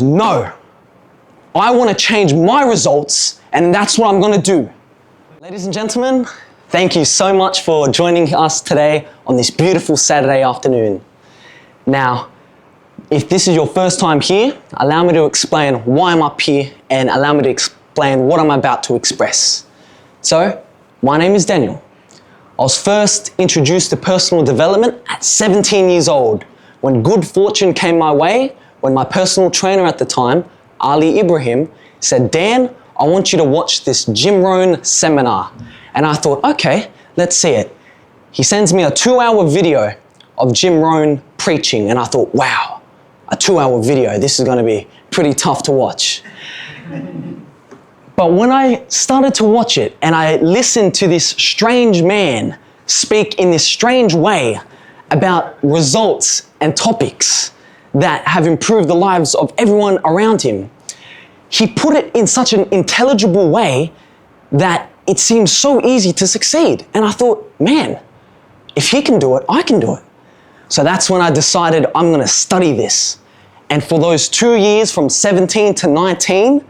No, I want to change my results, and that's what I'm going to do. Ladies and gentlemen, thank you so much for joining us today on this beautiful Saturday afternoon. Now, if this is your first time here, allow me to explain why I'm up here and allow me to explain what I'm about to express. So, my name is Daniel. I was first introduced to personal development at 17 years old when good fortune came my way when my personal trainer at the time, Ali Ibrahim, said, Dan, I want you to watch this Jim Rohn seminar. And I thought, okay, let's see it. He sends me a 2-hour video of Jim Rohn preaching and I thought, wow, a 2-hour video, this is going to be pretty tough to watch. But when I started to watch it and I listened to this strange man speak in this strange way about results and topics that have improved the lives of everyone around him, he put it in such an intelligible way that it seems so easy to succeed. And I thought, man, if he can do it, I can do it. So that's when I decided I'm going to study this. And for those 2 years from 17 to 19,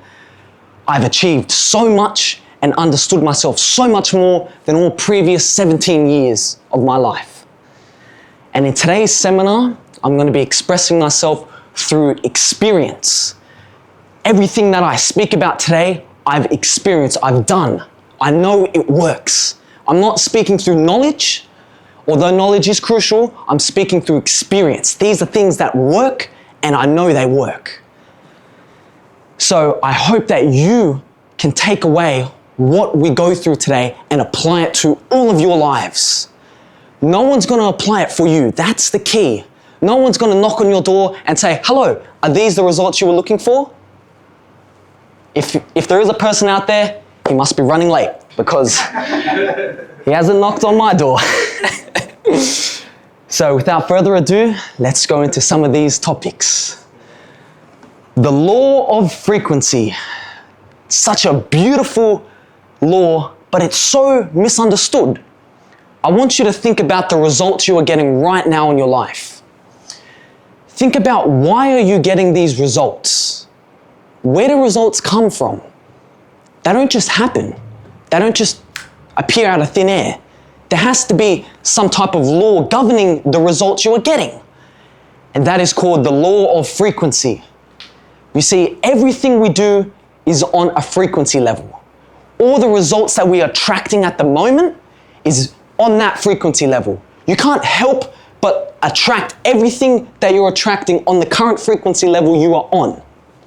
I've achieved so much and understood myself so much more than all previous 17 years of my life. And in today's seminar, I'm going to be expressing myself through experience. Everything that I speak about today, I've experienced, I've done. I know it works. I'm not speaking through knowledge. Although knowledge is crucial, I'm speaking through experience. These are things that work and I know they work. So I hope that you can take away what we go through today and apply it to all of your lives. No one's going to apply it for you. That's the key. No one's going to knock on your door and say, hello, are these the results you were looking for? If there is a person out there, he must be running late because he hasn't knocked on my door. So without further ado, let's go into some of these topics. The law of frequency. Such a beautiful law, but it's so misunderstood. I want you to think about the results you are getting right now in your life. Think about, why are you getting these results? Where do results come from? They don't just happen. They don't just appear out of thin air. There has to be some type of law governing the results you are getting. And that is called the law of frequency. You see, everything we do is on a frequency level. All the results that we are attracting at the moment is on that frequency level. You can't help but attract everything that you're attracting on the current frequency level you are on.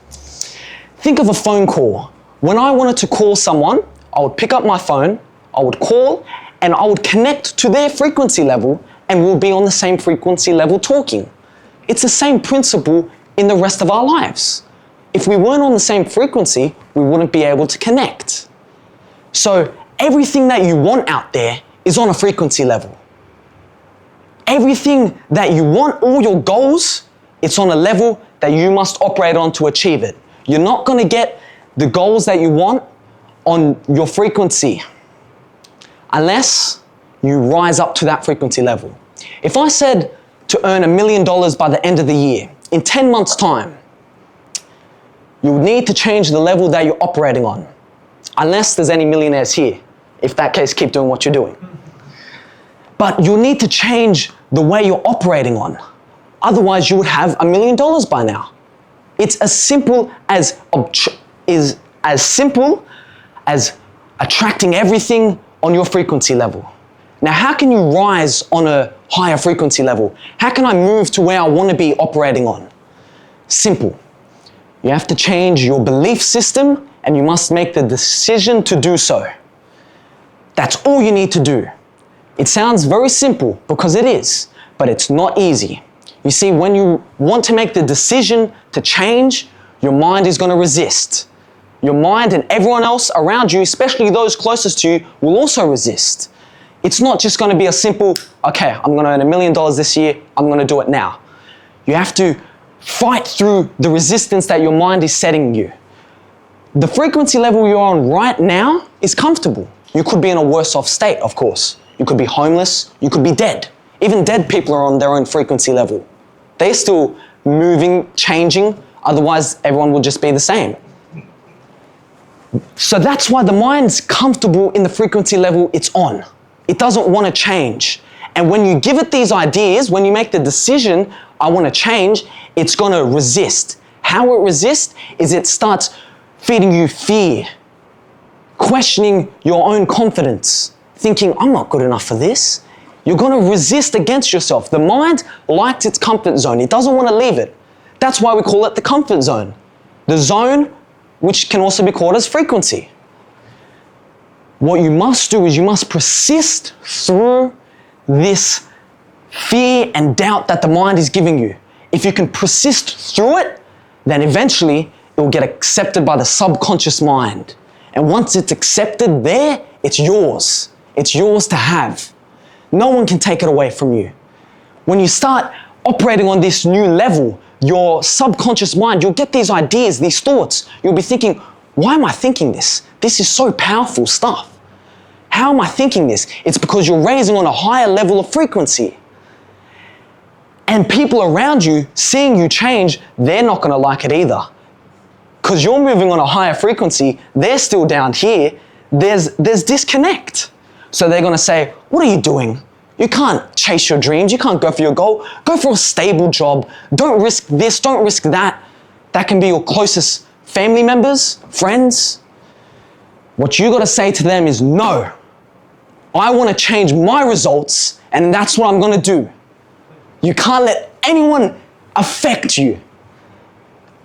Think of a phone call. When I wanted to call someone, I would pick up my phone, I would call, and I would connect to their frequency level and we'll be on the same frequency level talking. It's the same principle in the rest of our lives. If we weren't on the same frequency, we wouldn't be able to connect. So everything that you want out there is on a frequency level. Everything that you want, all your goals, it's on a level that you must operate on to achieve it. You're not going to get the goals that you want on your frequency unless you rise up to that frequency level. If I said to earn $1 million by the end of the year, in 10 months' time, you would need to change the level that you're operating on, unless there's any millionaires here. If that case, keep doing what you're doing. But you need to change the way you're operating on. Otherwise, you would have $1 million by now. It's as simple as attracting everything on your frequency level. Now, how can you rise on a higher frequency level? How can I move to where I want to be operating on? Simple. You have to change your belief system and you must make the decision to do so. That's all you need to do. It sounds very simple because it is, but it's not easy. You see, when you want to make the decision to change, your mind is going to resist. Your mind and everyone else around you, especially those closest to you, will also resist. It's not just going to be a simple, okay, I'm going to earn $1 million this year, I'm going to do it now. You have to fight through the resistance that your mind is setting you. The frequency level you're on right now is comfortable. You could be in a worse off state, of course. You could be homeless, you could be dead. Even dead people are on their own frequency level. They're still moving, changing Otherwise, everyone will just be the same. So that's why the mind's comfortable in the frequency level it's on. It doesn't want to change. And when you give it these ideas, when you make the decision, I want to change, it's going to resist. How it resists is it starts feeding you fear, questioning your own confidence, thinking, I'm not good enough for this. You're going to resist against yourself. The mind likes its comfort zone. It doesn't want to leave it. That's why we call it the comfort zone. The zone which can also be called as frequency. What you must do is you must persist through this fear and doubt that the mind is giving you. If you can persist through it, then eventually it will get accepted by the subconscious mind. And once it's accepted there, it's yours. It's yours to have. No one can take it away from you. When you start operating on this new level, your subconscious mind, you'll get these ideas, these thoughts. You'll be thinking, why am I thinking this? This is so powerful stuff. How am I thinking this? It's because you're raising on a higher level of frequency. And people around you, seeing you change, they're not going to like it either. Because you're moving on a higher frequency, they're still down here, there's disconnect. So they're going to say, what are you doing? You can't chase your dreams. You can't go for your goal. Go for a stable job. Don't risk this. Don't risk that. That can be your closest family members, friends. What you got to say to them is, no, I want to change my results, and that's what I'm going to do. You can't let anyone affect you.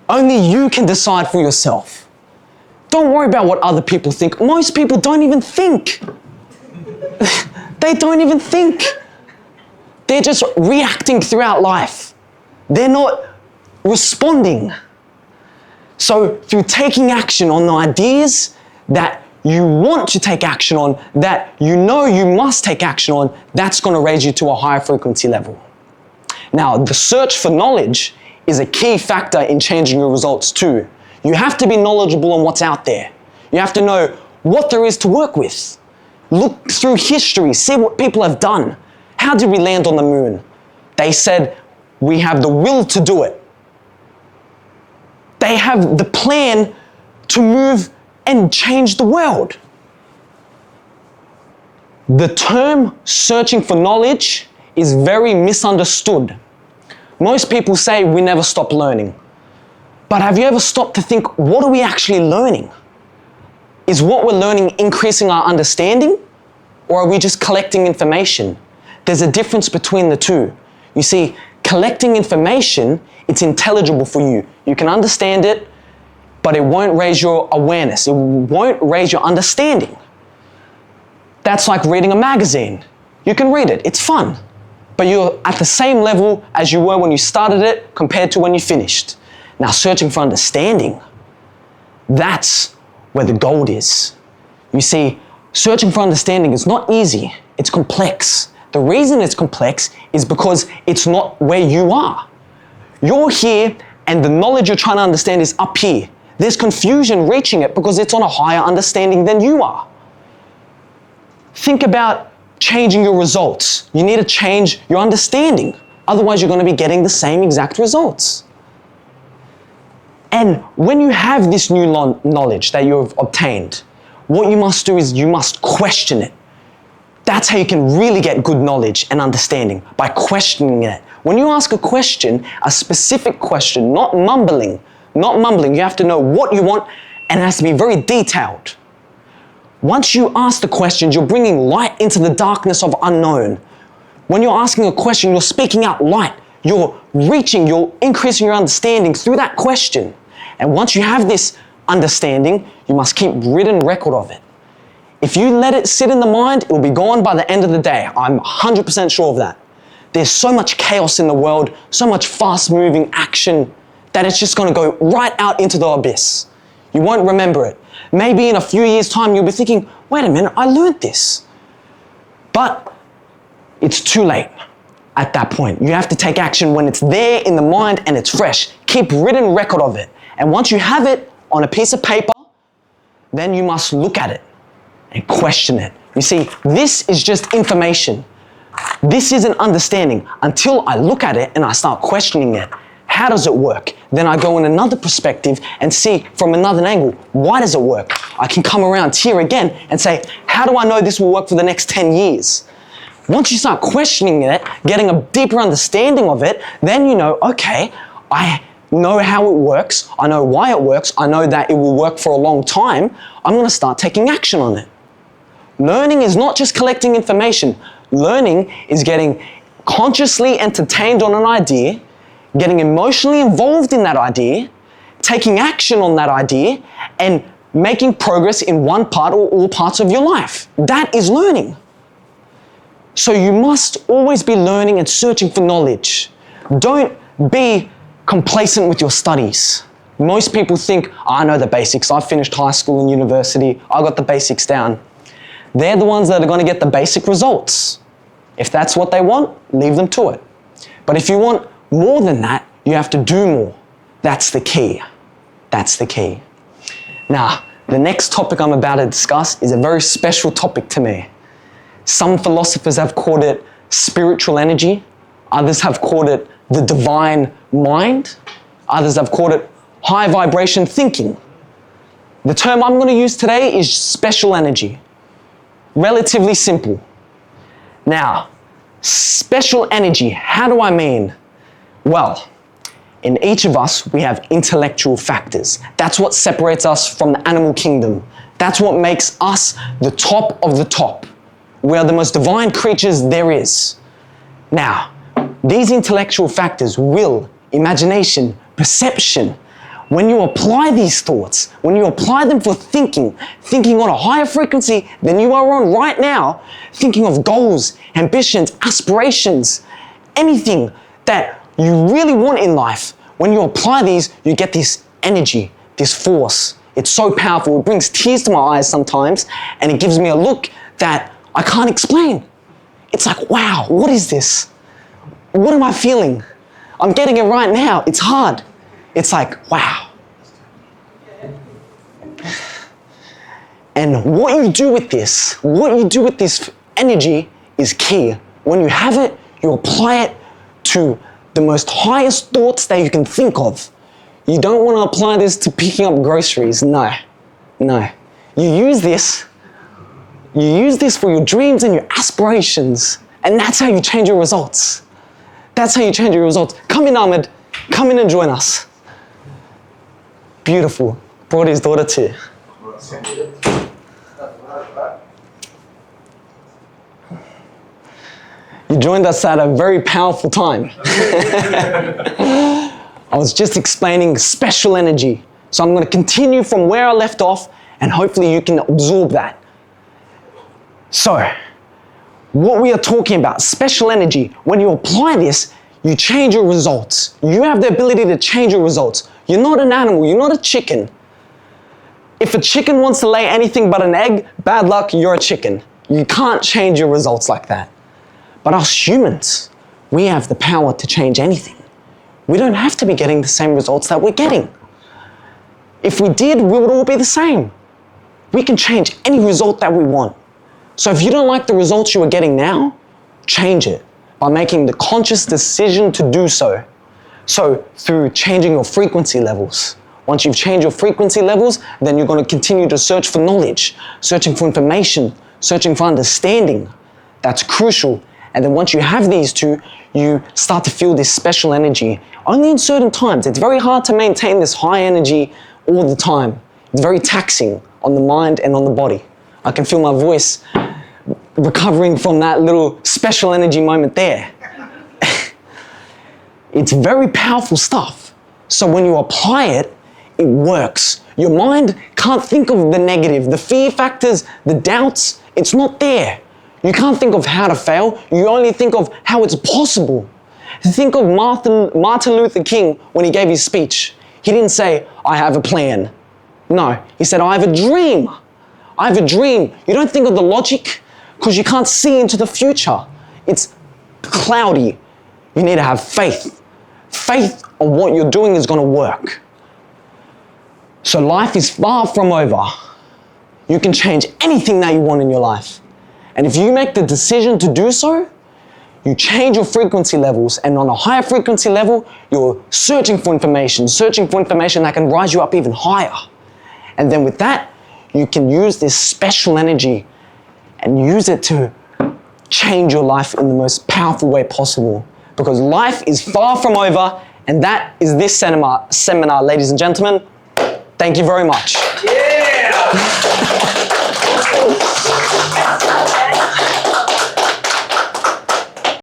Only you can decide for yourself. Don't worry about what other people think. Most people don't even think. They don't even think. They're just reacting throughout life. They're not responding. So through taking action on the ideas that you want to take action on, that you know you must take action on, that's going to raise you to a higher frequency level. Now, the search for knowledge is a key factor in changing your results too. You have to be knowledgeable on what's out there. You have to know what there is to work with. Look through history, see what people have done. How did we land on the moon? They said, we have the will to do it. They have the plan to move and change the world. The term searching for knowledge is very misunderstood. Most people say we never stop learning. But have you ever stopped to think, what are we actually learning? Is what we're learning increasing our understanding, or are we just collecting information? There's a difference between the two. You see, collecting information, it's intelligible for you. You can understand it, but it won't raise your awareness. It won't raise your understanding. That's like reading a magazine. You can read it, it's fun, but you're at the same level as you were when you started it compared to when you finished. Now, searching for understanding, that's where the gold is. You see, searching for understanding is not easy, it's complex. The reason it's complex is because it's not where you are. You're here and the knowledge you're trying to understand is up here. There's confusion reaching it because it's on a higher understanding than you are. Think about changing your results. You need to change your understanding. Otherwise, you're going to be getting the same exact results. And when you have this new knowledge that you've obtained, what you must do is you must question it. That's how you can really get good knowledge and understanding, by questioning it. When you ask a question, a specific question, not mumbling, you have to know what you want, and it has to be very detailed. Once you ask the questions, you're bringing light into the darkness of unknown. When you're asking a question, you're speaking out light. You're increasing your understanding through that question. And once you have this understanding, you must keep written record of it. If you let it sit in the mind, it will be gone by the end of the day. I'm 100% sure of that. There's so much chaos in the world, so much fast-moving action, that it's just going to go right out into the abyss. You won't remember it. Maybe in a few years' time, you'll be thinking, wait a minute, I learned this. But it's too late at that point. You have to take action when it's there in the mind and it's fresh. Keep written record of it. And once you have it on a piece of paper, then you must look at it and question it. You see, this is just information. This isn't understanding. Until I look at it and I start questioning it, how does it work? Then I go in another perspective and see from another angle, why does it work? I can come around here again and say, how do I know this will work for the next 10 years? Once you start questioning it, getting a deeper understanding of it, then you know, okay, I know how it works, I know why it works, I know that it will work for a long time, I'm going to start taking action on it. Learning is not just collecting information. Learning is getting consciously entertained on an idea, getting emotionally involved in that idea, taking action on that idea, and making progress in one part or all parts of your life. That is learning. So you must always be learning and searching for knowledge. Don't be complacent with your studies. Most people think, I know the basics, I've finished high school and university, I got the basics down. They're the ones that are going to get the basic results. If that's what they want, leave them to it. But if you want more than that, you have to do more. That's the key. That's the key. Now, the next topic I'm about to discuss is a very special topic to me. Some philosophers have called it spiritual energy. Others have called it the divine mind. Others have called it high vibration thinking. The term I'm going to use today is special energy. Relatively simple. Now, special energy, how do I mean? Well, in each of us, we have intellectual factors. That's what separates us from the animal kingdom. That's what makes us the top of the top. We are the most divine creatures there is. Now, these intellectual factors, will, imagination, perception, when you apply these thoughts, when you apply them for thinking on a higher frequency than you are on right now, thinking of goals, ambitions, aspirations, anything that you really want in life, when you apply these, you get this energy, this force. It's so powerful. It brings tears to my eyes sometimes, and it gives me a look that I can't explain. It's like, wow, what is this? What am I feeling? I'm getting it right now. It's hard. It's like, wow. And what you do with this energy is key. When you have it, you apply it to the most highest thoughts that you can think of. You don't want to apply this to picking up groceries. No. You use this for your dreams and your aspirations. And that's how you change your results. That's how you change your results. Come in, Ahmed. Come in and join us. Beautiful. Brought his daughter too. You joined us at a very powerful time. I was just explaining special energy. So I'm going to continue from where I left off, and hopefully you can absorb that. So, what we are talking about, special energy, when you apply this, you change your results. You have the ability to change your results. You're not an animal, you're not a chicken. If a chicken wants to lay anything but an egg, bad luck, you're a chicken. You can't change your results like that. But us humans, we have the power to change anything. We don't have to be getting the same results that we're getting. If we did, we would all be the same. We can change any result that we want. So if you don't like the results you are getting now, change it by making the conscious decision to do so. So through changing your frequency levels. Once you've changed your frequency levels, then you're going to continue to search for knowledge, searching for information, searching for understanding. That's crucial. And then once you have these two, you start to feel this special energy. Only in certain times. It's very hard to maintain this high energy all the time. It's very taxing on the mind and on the body. I can feel my voice recovering from that little special energy moment there. It's very powerful stuff. So when you apply it, it works. Your mind can't think of the negative, the fear factors, the doubts. It's not there. You can't think of how to fail. You only think of how it's possible. Think of Martin Luther King when he gave his speech. He didn't say, I have a plan. No, he said, I have a dream. I have a dream. You don't think of the logic because you can't see into the future. It's cloudy. You need to have faith. Faith on what you're doing is going to work. So life is far from over. You can change anything that you want in your life. And if you make the decision to do so, you change your frequency levels, and on a higher frequency level, you're searching for information that can rise you up even higher. And then with that, you can use this special energy and use it to change your life in the most powerful way possible. Because life is far from over, and that is this seminar, ladies and gentlemen. Thank you very much. Yeah!